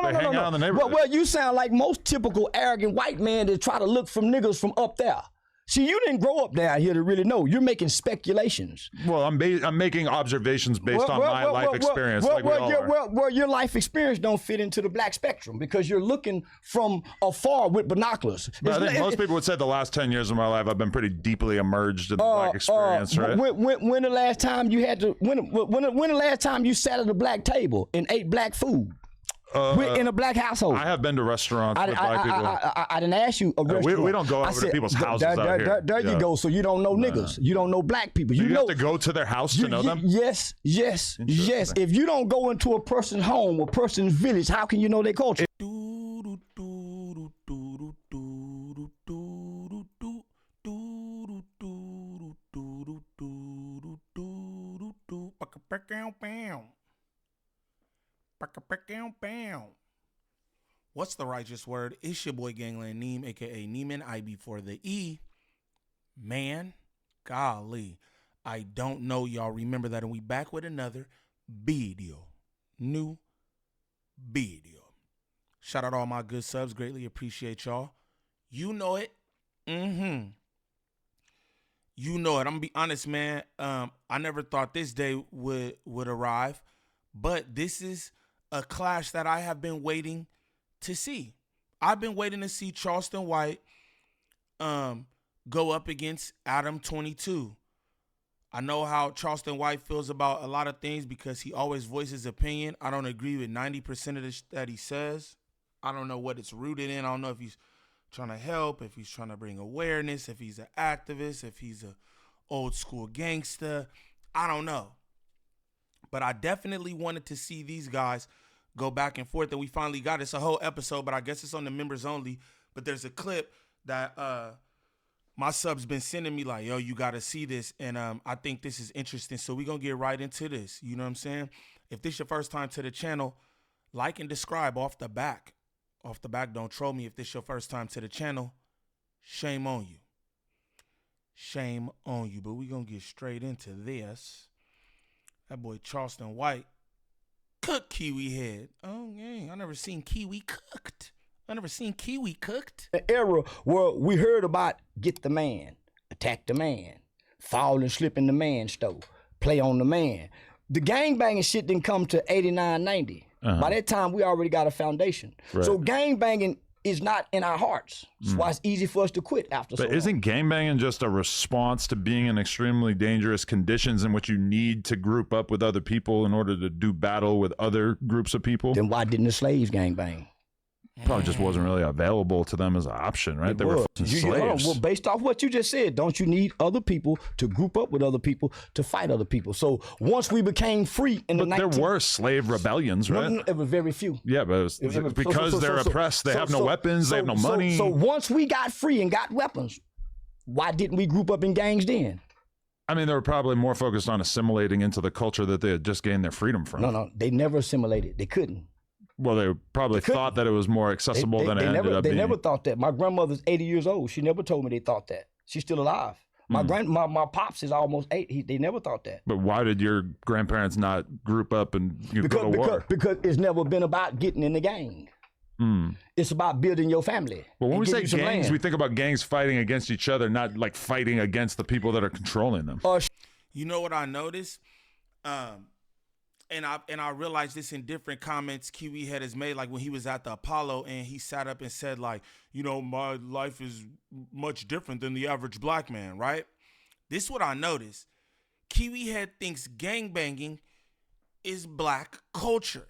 They hang out in the neighborhood. Well, you sound like most typical arrogant white man that try to look from niggas from up there. See, you didn't grow up down here to really know. You're making speculations. Well, I'm making observations based on my life experience. Well, your life experience don't fit into the black spectrum because you're looking from afar with binoculars. But I think most people would say the last 10 years of my life, I've been pretty deeply immersed in the black experience, right? When the last time you had to? When the last time you sat at a black table and ate black food? In a black household. I have been to restaurants with black people. I didn't ask you a restaurant. We don't go over to people's houses out here. There you go. So you don't know niggas. You don't know black people. You have to go to their house to know them? Yes. If you don't go into a person's home or person's village, how can you know their culture? What's the righteous word? It's your boy Gangland Neem, aka Neiman, I before the E. Man, golly, I don't know. Y'all remember that, and we back with another video. New video. Shout out to all my good subs. Greatly appreciate y'all. You know it. You know it. I'm gonna be honest, man. I never thought this day would arrive, but this is a clash that I have been waiting to see. I've been waiting to see Charleston White go up against Adam22. I know how Charleston White feels about a lot of things because he always voices his opinion. I don't agree with 90% of this that he says. I don't know what it's rooted in. I don't know if he's trying to help, if he's trying to bring awareness, if he's an activist, if he's a old school gangster. I don't know. But I definitely wanted to see these guys go back and forth, and we finally got it. It's a whole episode, but I guess it's on the members only. But there's a clip that my sub's been sending me like, yo, you got to see this, and I think this is interesting, so we're going to get right into this. You know what I'm saying? If this is your first time to the channel, like and subscribe off the back. Off the back, don't troll me. If this is your first time to the channel, shame on you. Shame on you. But we're going to get straight into this. That boy Charleston White cooked Kiwi head. Oh, yeah. I never seen Kiwi cooked. I never seen Kiwi cooked. An era where we heard about get the man, attack the man, fall and slip in the man stove, play on the man. The gangbanging shit didn't come to 89, 90. By that time, we already got a foundation. Right. So gangbanging is not in our hearts. That's why it's easy for us to quit after so long. But isn't gangbanging just a response to being in extremely dangerous conditions in which you need to group up with other people in order to do battle with other groups of people? Then why didn't the slaves gangbang? Probably just wasn't really available to them as an option, right? They were slaves. Well, based off what you just said, don't you need other people to group up with other people to fight other people? So once we became free in the 19th... there were slave rebellions, right? No, it was very few. Yeah, but it was because they're oppressed. They have no weapons. They have no money. So once we got free and got weapons, why didn't we group up in gangs then? I mean, they were probably more focused on assimilating into the culture that they had just gained their freedom from. No, they never assimilated. They couldn't. Well, they probably thought that it was more accessible than it ended up being. They never thought that. My grandmother's 80 years old. She never told me they thought that. She's still alive. My pops is almost 8. They never thought that. But why did your grandparents not group up and go to war? Because it's never been about getting in the gang. It's about building your family. Well, when we say gangs, we think about gangs fighting against each other, not like fighting against the people that are controlling them. You know what I noticed? And I realized this in different comments Kiwi Head has made, like when he was at the Apollo and he sat up and said, like, you know, my life is much different than the average black man, right? This is what I noticed. Kiwi Head thinks gangbanging is black culture.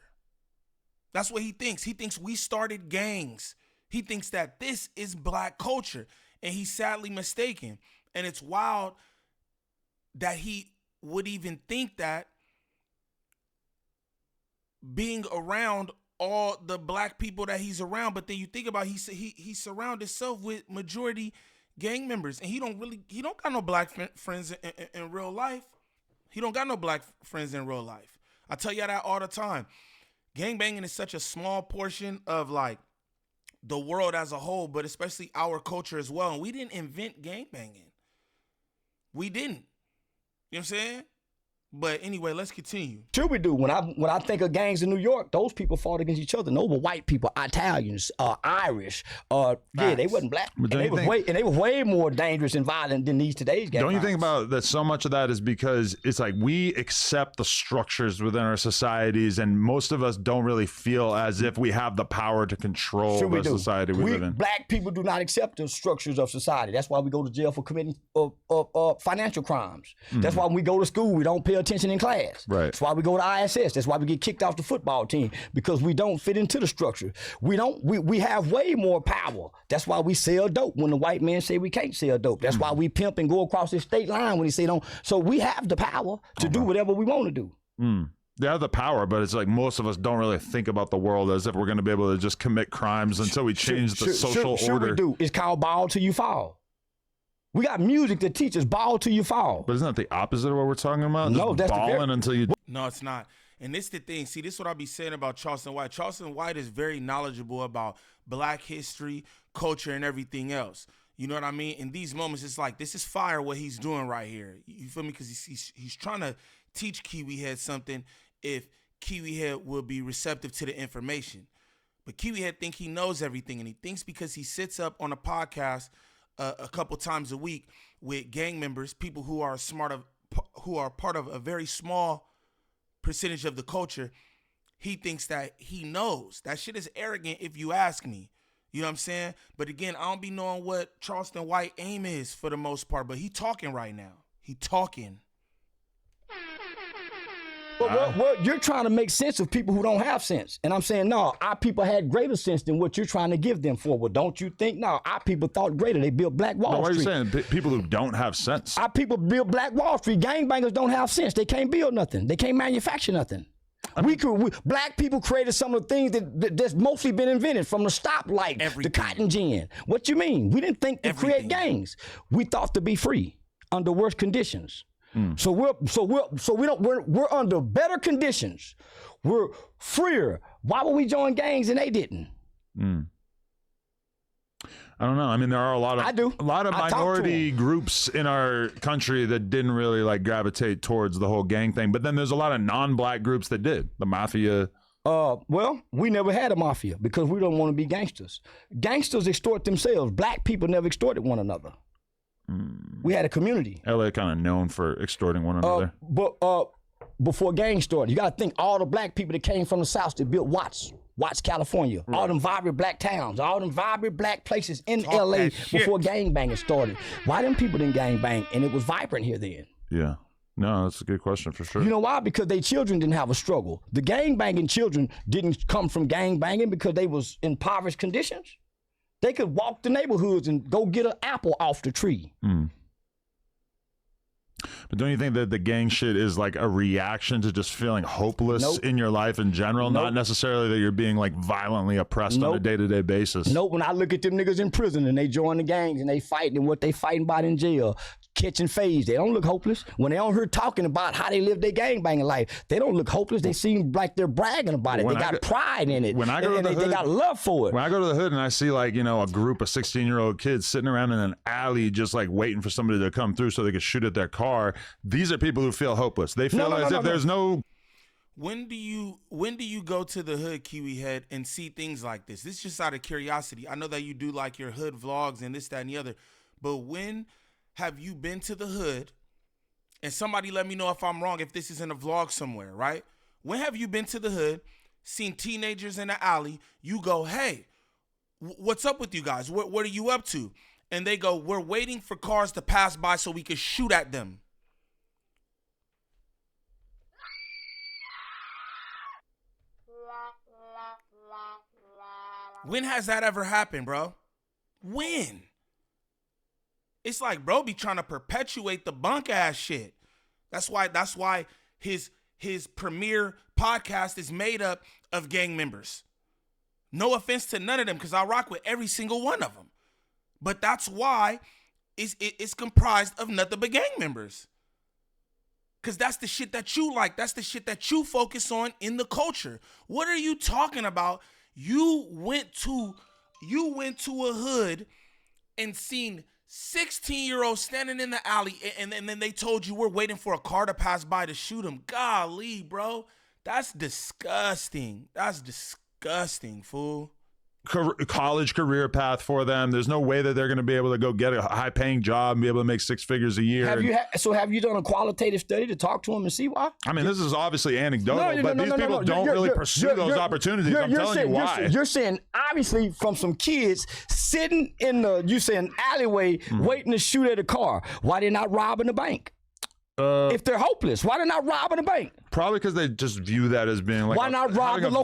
That's what he thinks. He thinks we started gangs. He thinks that this is black culture, and he's sadly mistaken. And it's wild that he would even think that, being around all the black people that he's around. But then you think about, he surrounded himself with majority gang members, and he don't got no black friends in real life. He don't got no black friends in real life. I tell you that all the time. Gangbanging is such a small portion of like the world as a whole, but especially our culture as well. And we didn't invent gangbanging. We didn't. You know what I'm saying? But anyway, let's continue. Sure we do. When I think of gangs in New York, those people fought against each other. And those were white people, Italians, Irish. They wasn't black. And they were way more dangerous and violent than these today's gangs. Don't you think about that? So much of that is because it's like we accept the structures within our societies, and most of us don't really feel as if we have the power to control the society we live in. Black people do not accept the structures of society. That's why we go to jail for committing financial crimes. That's why when we go to school, we don't pay attention in class. Right. That's why we go to ISS. That's why we get kicked off the football team, because we don't fit into the structure. We have way more power. That's why we sell dope when the white man say we can't sell dope. That's why we pimp and go across the state line when he say don't. So we have the power to do whatever we want to do. They have the power, but it's like most of us don't really think about the world as if we're going to be able to just commit crimes until we change the social order. Sure we do. It's called ball till you fall. We got music that teaches ball till you fall. But isn't that the opposite of what we're talking about? No, just that's balling until you... No, it's not. And this is the thing. See, this is what I be saying about Charleston White. Charleston White is very knowledgeable about black history, culture, and everything else. You know what I mean? In these moments, it's like, this is fire what he's doing right here. You feel me? Because he's trying to teach Kiwi Head something if Kiwi Head will be receptive to the information. But Kiwi Head think he knows everything, and he thinks because he sits up on a podcast a couple times a week with gang members, people who are who are part of a very small percentage of the culture, he thinks that he knows. That shit is arrogant if you ask me. You know what I'm saying? But again, I don't be knowing what Charleston White aim is for the most part, but he talking right now. He talking. Well, you're trying to make sense of people who don't have sense. And I'm saying, no, our people had greater sense than what you're trying to give them for. Well, don't you think? No, our people thought greater. They built Black Wall Street. Street. Why are you saying people who don't have sense? Our people built Black Wall Street. Gangbangers don't have sense. They can't build nothing. They can't manufacture nothing. Black people created some of the things that's mostly been invented, from the stoplight, the cotton gin. What you mean? We didn't think to create gangs. We thought to be free under worse conditions. So we're under better conditions. We're freer. Why would we join gangs and they didn't? I don't know. I mean, there are a lot of minority groups in our country that didn't really like gravitate towards the whole gang thing. But then there's a lot of non-black groups that did. The mafia. Well, we never had a mafia because we don't want to be gangsters. Gangsters extort themselves. Black people never extorted one another. We had a community. LA kind of known for extorting one another. But before gangs started, you got to think all the black people that came from the South that built Watts, California, all them vibrant black towns, all them vibrant black places in LA before gangbanging started. Why them people didn't gangbang and it was vibrant here then? Yeah. No, that's a good question for sure. You know why? Because their children didn't have a struggle. The gangbanging children didn't come from gangbanging because they was in impoverished conditions. They could walk the neighborhoods and go get an apple off the tree. But don't you think that the gang shit is like a reaction to just feeling hopeless in your life in general? Not necessarily that you're being like violently oppressed on a day-to-day basis. When I look at them niggas in prison and they join the gangs and they fighting and what they fighting about in jail, catching phase, they don't look hopeless. When they on here talking about how they live their gangbanging life, they don't look hopeless. They seem like they're bragging about it. They got pride in it. They got love for it. When I go to the hood and I see like, you know, a group of 16-year-old kids sitting around in an alley just like waiting for somebody to come through so they could shoot at their car, these are people who feel hopeless. They feel as if there's no... When do you go to the hood, Kiwi Head, and see things like this? This is just out of curiosity. I know that you do like your hood vlogs and this, that, and the other, but when have you been to the hood, and somebody let me know if I'm wrong, if this is in a vlog somewhere, right? When have you been to the hood, seen teenagers in the alley, you go, hey, what's up with you guys? What are you up to? And they go, we're waiting for cars to pass by so we can shoot at them. When has that ever happened, bro? When? It's like, bro, be trying to perpetuate the bunk ass shit. That's why his premiere podcast is made up of gang members. No offense to none of them, because I rock with every single one of them. But that's why it's comprised of nothing but gang members. Because that's the shit that you like. That's the shit that you focus on in the culture. What are you talking about? You went to a hood and seen 16-year-old standing in the alley, and then they told you we're waiting for a car to pass by to shoot him. Golly, bro. That's disgusting. That's disgusting, fool. College career path for them. There's no way that they're going to be able to go get a high-paying job and be able to make 6 figures a year. Have you done a qualitative study to talk to them and see why? I mean, this is obviously anecdotal, but these people don't really pursue those opportunities. I'm telling you why. You're saying, obviously, from some kids sitting in the, alleyway waiting to shoot at a car. Why they not robbing the bank? If they're hopeless, why they not robbing a bank? Probably because they just view that as being like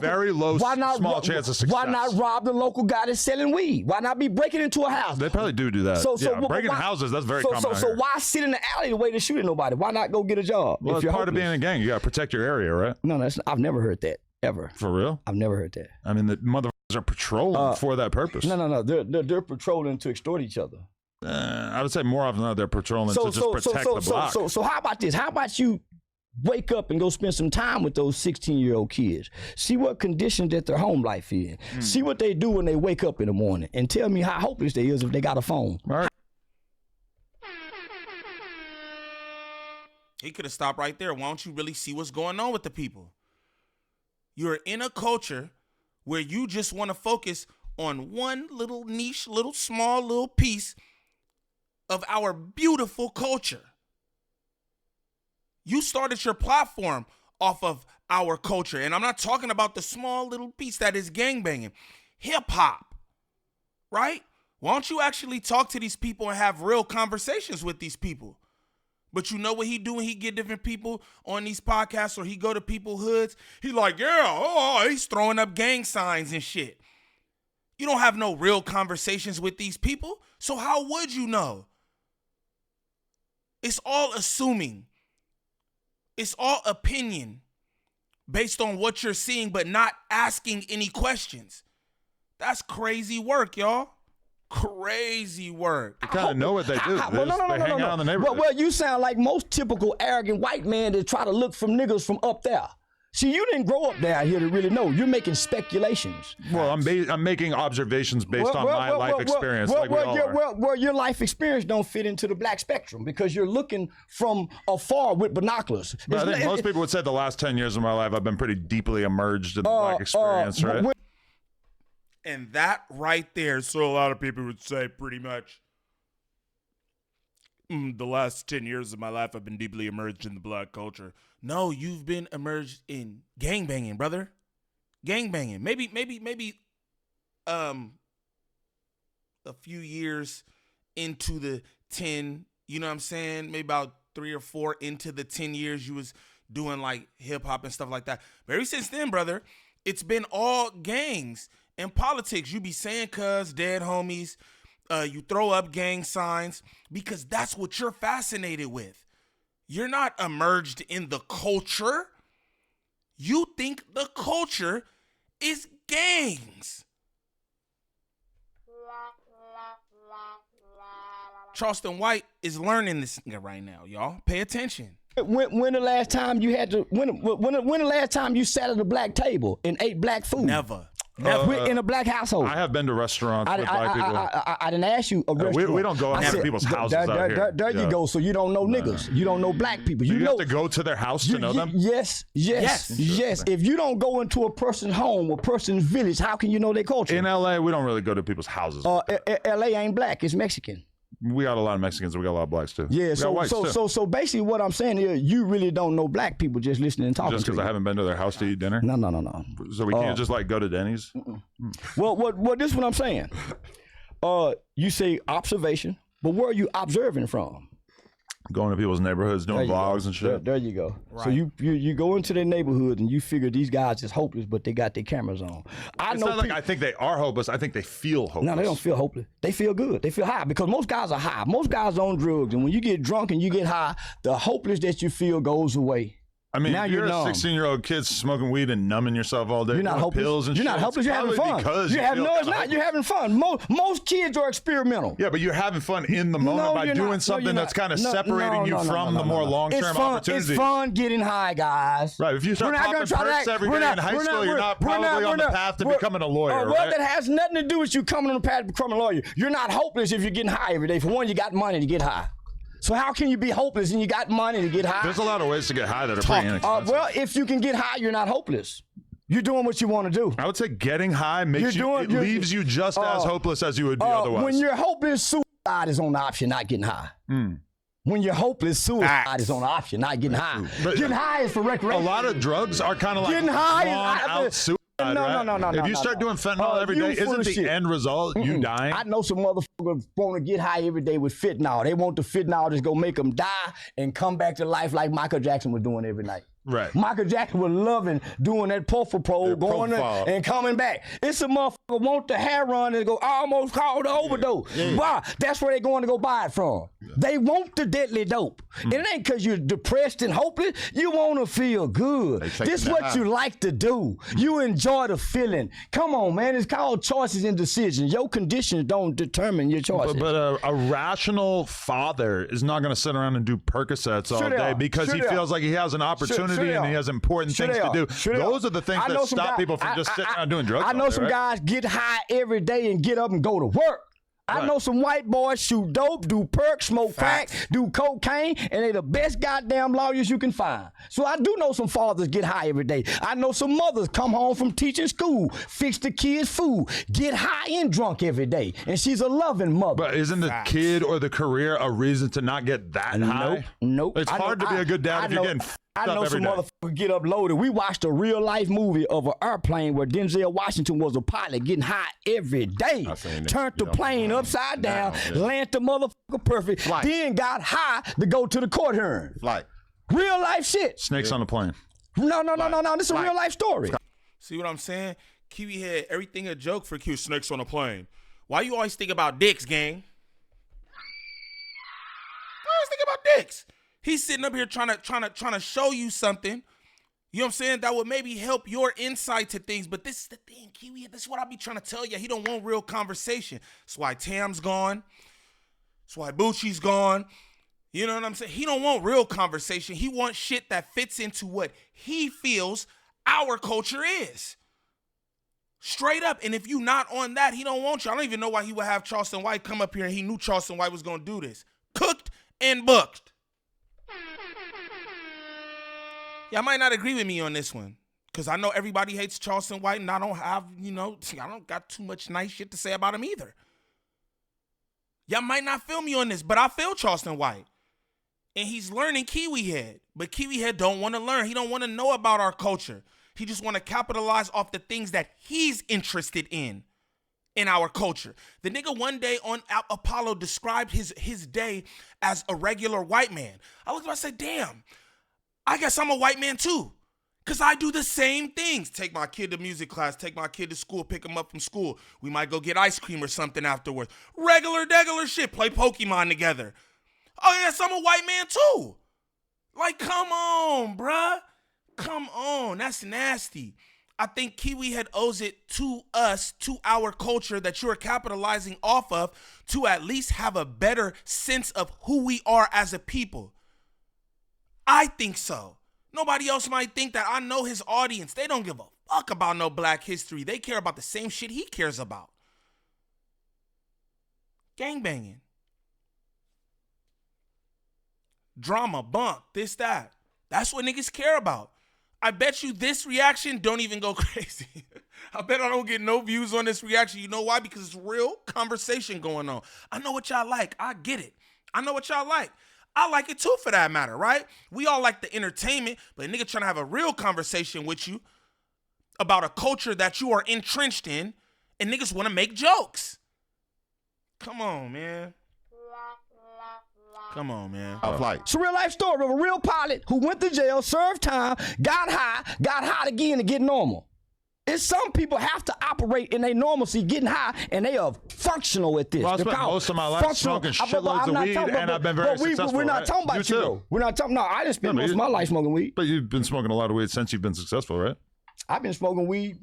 very low, small chance of success. Why not rob the local guy that's selling weed? Why not be breaking into a house? They probably do that. Breaking houses, that's very common. So why sit in the alley waiting to shoot at nobody? Why not go get a job? Well, if it's part of being in a gang. You got to protect your area, right? No, I've never heard that, ever. For real? I've never heard that. I mean, the motherfuckers are patrolling for that purpose. No. They're patrolling to extort each other. I would say more often than not, they're patrolling to just protect the block. So how about this? How about you wake up and go spend some time with those 16-year-old kids? See what condition that their home life is. See what they do when they wake up in the morning, and tell me how hopeless they is if they got a phone. All right. He could have stopped right there. Why don't you really see what's going on with the people? You're in a culture where you just want to focus on one little niche, small piece of our beautiful culture. You started your platform off of our culture. And I'm not talking about the small little piece that is gangbanging. Hip-hop, right? Why don't you actually talk to these people and have real conversations with these people? But you know what he do when he get different people on these podcasts or he go to people's hoods? He like, he's throwing up gang signs and shit. You don't have no real conversations with these people, so how would you know? It's all assuming. It's all opinion based on what you're seeing, but not asking any questions. That's crazy work, y'all. Crazy work. You kind of know what they do. They hang out in the neighborhood. Well, you sound like most typical arrogant white man that try to look from niggas from up there. See, you didn't grow up down here to really know. You're making speculations. Well, I'm making observations based on my life experience. Well, your life experience don't fit into the black spectrum because you're looking from afar with binoculars. I think most people would say the last 10 years of my life, I've been pretty deeply immersed in the black experience, right? And that right there, so a lot of people would say pretty much, the last 10 years of my life, I've been deeply immersed in the black culture. No, you've been immersed in gangbanging, brother. Gangbanging. Maybe a few years into the 10, you know what I'm saying? Maybe about 3 or 4 into the 10 years you was doing like hip hop and stuff like that. But ever since then, brother, it's been all gangs and politics. You be saying cuz, dead homies, you throw up gang signs because that's what you're fascinated with. You're not immersed in the culture. You think the culture is gangs. Charleston White is learning this right now, y'all. Pay attention. When the last time you had to? When the last time you sat at a black table and ate black food? Never. In a black household. I have been to restaurants with black people. I didn't ask you a restaurant. We don't go out to people's houses out here. There you go. So you don't know niggas. You don't know black people. You have to go to their house to know them? Yes. If you don't go into a person's home, a person's village, how can you know their culture? In LA, we don't really go to people's houses. LA ain't black. It's Mexican. We got a lot of Mexicans. We got a lot of blacks too. Yeah. So basically, what I'm saying is, you really don't know black people just listening and talking. Just because I haven't been to their house to eat dinner. No. So we can't just like go to Denny's. Well, this is what I'm saying. You say observation, but where are you observing from? Going to people's neighborhoods, doing vlogs and shit. There you go. Right. So you go into their neighborhood and you figure these guys is hopeless, but they got their cameras on. It's not like I think they are hopeless. I think they feel hopeless. No, they don't feel hopeless. They feel good. They feel high because most guys are high. Most guys are on drugs, and when you get drunk and you get high, the hopeless that you feel goes away. I mean, now if you're a numb. 16-year-old kid smoking weed and numbing yourself all day. You're not hopeless. Pills and you're shit, not hopeless. You're having fun. Because no, it's not. You're having fun. Most kids are experimental. Yeah, but you're having fun in the moment by doing something that's kind of separating you from the more long-term opportunities. It's fun getting high, guys. Right. If you start popping perks every day in high school, you're not probably on the path to becoming a lawyer. Well, that has nothing to do with you coming on the path to becoming a lawyer. You're not hopeless if you're getting high every day. For one, you got money to get high. So how can you be hopeless and you got money to get high? There's a lot of ways to get high that are pretty inexpensive. Well, if you can get high, you're not hopeless. You're doing what you want to do. I would say getting high leaves you just as hopeless as you would be otherwise. When you're hopeless, suicide is on the option, not getting high. When you're hopeless, suicide is on the option, not getting high. But getting high is for recreation. A lot of drugs are kind of like getting high is suicide. No. If you start doing fentanyl every day, isn't the end result you dying? I know some motherfuckers want to get high every day with fentanyl. They want the fentanyl just go make them die and come back to life like Michael Jackson was doing every night. Right. Michael Jackson was loving doing that propofol, going and coming back. It's a motherfucker want the hair run and go almost called the overdose. Why? That's where they going to go buy it from. They want the deadly dope. And it ain't because you're depressed and hopeless. You want to feel good. This is what you like to do. You enjoy the feeling. Come on, man. It's called choices and decisions. Your conditions don't determine your choices. But a rational father is not going to sit around and do Percocets all day because he feels like he has an opportunity and he has important things to do. Those are the things that stop people from just sitting around doing drugs. I know some guys get high every day and get up and go to work. I know some white boys shoot dope, do perks, smoke crack, do cocaine, and they the best goddamn lawyers you can find. So I do know some fathers get high every day. I know some mothers come home from teaching school, fix the kids' food, get high and drunk every day, and she's a loving mother. But isn't the kid or the career a reason to not get that high? Nope. It's hard to be a good dad if you're getting I know some motherfuckers get up loaded. We watched a real life movie of an airplane where Denzel Washington was a pilot getting high every day. Turned the plane upside down, landed the motherfucker perfect, then got high to go to the court hearing. Real life shit. Snakes on the plane. No. This is a real life story. See what I'm saying? Kiwi had everything a joke for Q. Snakes on a plane. Why you always think about dicks, gang? I always think about dicks. He's sitting up here trying to show you something, you know what I'm saying, that would maybe help your insight to things. But this is the thing, Kiwi, this is what I be trying to tell you. He don't want real conversation. That's why Tam's gone. That's why Bucci's gone. You know what I'm saying? He don't want real conversation. He wants shit that fits into what he feels our culture is. Straight up. And if you not on that, he don't want you. I don't even know why he would have Charleston White come up here and he knew Charleston White was going to do this. Cooked and booked. Y'all might not agree with me on this one because I know everybody hates Charleston White and I don't have, I don't got too much nice shit to say about him either. Y'all might not feel me on this, but I feel Charleston White. And he's learning Kiwi Head. But Kiwi Head don't want to learn. He don't want to know about our culture. He just want to capitalize off the things that he's interested in our culture. The nigga one day on Apollo described his day as a regular white man. I looked at him and said, damn, I guess I'm a white man too. Because I do the same things. Take my kid to music class, take my kid to school, pick him up from school. We might go get ice cream or something afterwards. Regular shit, play Pokemon together. Oh, yes, I'm a white man too. Like, come on, bruh. Come on, that's nasty. I think Kiwi Head owes it to us, to our culture that you're capitalizing off of to at least have a better sense of who we are as a people. I think so. Nobody else might think that. I know his audience. They don't give a fuck about no black history. They care about the same shit he cares about. Gangbanging. Drama, bump, this, that. That's what niggas care about. I bet you this reaction don't even go crazy. I bet I don't get no views on this reaction. You know why? Because it's real conversation going on. I know what y'all like. I get it. I know what y'all like. I like it too, for that matter, right? We all like the entertainment, but a nigga trying to have a real conversation with you about a culture that you are entrenched in, and niggas want to make jokes. Come on, man. Come on, man. It's a real life story of a real pilot who went to jail, served time, got high again to get normal. It's some people have to operate in their normalcy, getting high, and they are functional at this. Well, I spent most of my life smoking shitloads of weed, and I've been very successful. We're not talking about you, though. We're not talking. No, I didn't spend most of my life smoking weed. But you've been smoking a lot of weed since you've been successful, right? I've been smoking weed,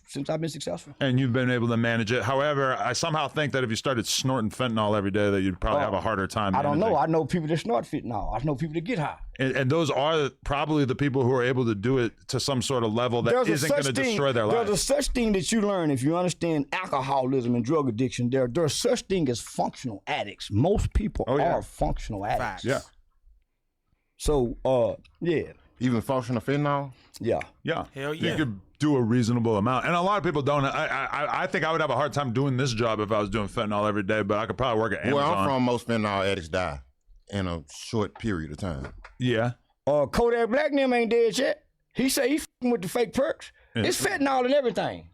since I've been successful. And you've been able to manage it. However, I somehow think that if you started snorting fentanyl every day, that you'd probably have a harder time. I don't know. I know people that snort fentanyl. I know people that get high. And those are probably the people who are able to do it to some sort of level that isn't going to destroy their lives. There's a such thing that you learn if you understand alcoholism and drug addiction. There's such thing as functional addicts. Most people are functional addicts. Facts. Yeah. So, yeah. Even functional fentanyl? Yeah. Yeah. Hell yeah. You could do a reasonable amount. And a lot of people don't. I think I would have a hard time doing this job if I was doing fentanyl every day, but I could probably work at Amazon. Where I'm from, most fentanyl addicts die in a short period of time. Yeah. Kodak Black and them ain't dead yet. He say he f***ing with the fake perks. Yeah. It's fentanyl and everything.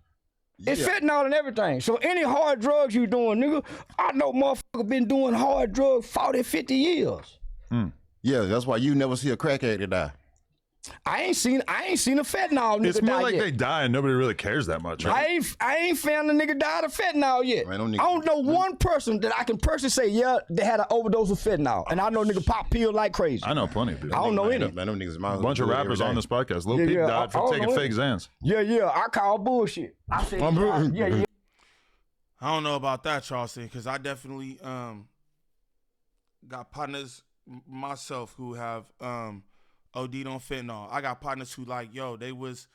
It's fentanyl and everything. So any hard drugs you doing, nigga, I know motherfucker been doing hard drugs 40, 50 years. Yeah, that's why you never see a crack addict die. I ain't seen a fentanyl nigga It's more die like yet. they die and nobody really cares that much. Right? I ain't found a nigga died of fentanyl yet. Man, I don't know one person that I can personally say, they had an overdose of fentanyl. And I know nigga pop pills like crazy. I know plenty of people. I don't know any. Man, them niggas A bunch of rappers on this podcast. Lil Peep died for taking fake Xans. Yeah, I call bullshit. I said, yeah. I don't know about that, Charleston, because I definitely got partners myself who have OD'd on fentanyl. I got partners who they was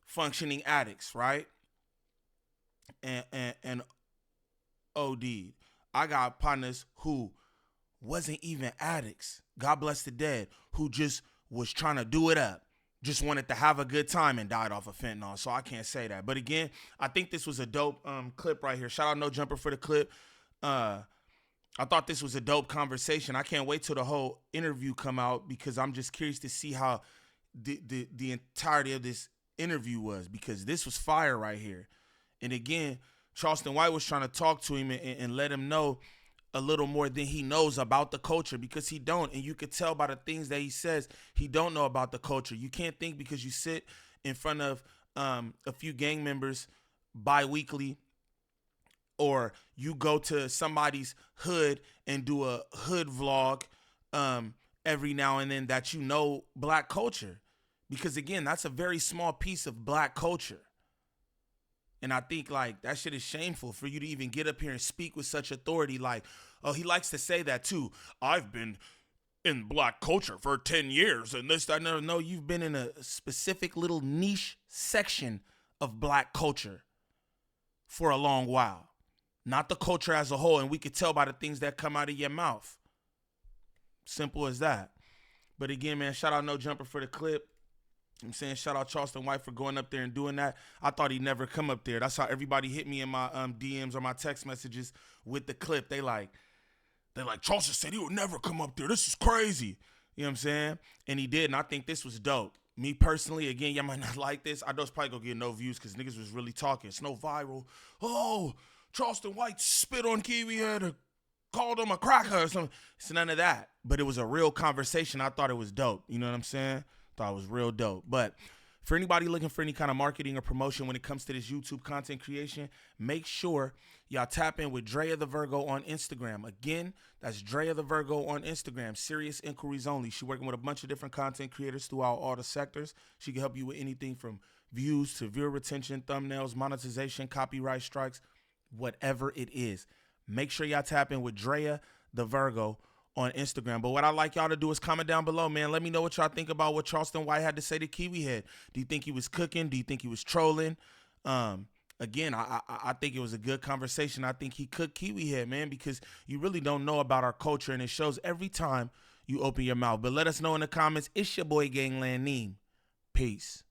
functioning addicts, right? And OD'd. I got partners who wasn't even addicts. God bless the dead, who just was trying to do it up. Just wanted to have a good time and died off of fentanyl. So I can't say that. But again, I think this was a dope clip right here. Shout out No Jumper for the clip. I thought this was a dope conversation. I can't wait till the whole interview come out because I'm just curious to see how the entirety of this interview was, because this was fire right here. And again, Charleston White was trying to talk to him and let him know a little more than he knows about the culture, because he don't. And you could tell by the things that he says, he don't know about the culture. You can't think because you sit in front of a few gang members bi-weekly, or you go to somebody's hood and do a hood vlog every now and then, that you know black culture. Because again, that's a very small piece of black culture. And I think that shit is shameful for you to even get up here and speak with such authority. He likes to say that too. I've been in black culture for 10 years and this, that. No, you've been in a specific little niche section of black culture for a long while. Not the culture as a whole, and we could tell by the things that come out of your mouth. Simple as that. But again, man, shout out No Jumper for the clip. I'm saying shout out Charleston White for going up there and doing that. I thought he'd never come up there. That's how everybody hit me in my DMs or my text messages with the clip. They like Charleston said he would never come up there. This is crazy. You know what I'm saying? And he did, and I think this was dope. Me personally, again, y'all might not like this. I know it's probably gonna get no views because niggas was really talking. It's no viral. Oh, Charleston White spit on Kiwi Head or called him a cracker or something. It's none of that. But it was a real conversation. I thought it was dope. You know what I'm saying? Thought it was real dope. But for anybody looking for any kind of marketing or promotion when it comes to this YouTube content creation, make sure y'all tap in with Drea the Virgo on Instagram. Again, that's Drea the Virgo on Instagram. Serious inquiries only. She's working with a bunch of different content creators throughout all the sectors. She can help you with anything from views to viewer retention, thumbnails, monetization, copyright strikes, whatever it is. Make sure y'all tap in with Drea the Virgo on Instagram. But what I'd like y'all to do is comment down below, man. Let me know what y'all think about what Charleston White had to say to Kiwi Head. Do you think he was cooking? Do you think he was trolling? Again, I think it was a good conversation. I think he cooked Kiwi Head, man, because you really don't know about our culture, and it shows every time you open your mouth. But let us know in the comments. It's your boy Gangland Neem. Peace.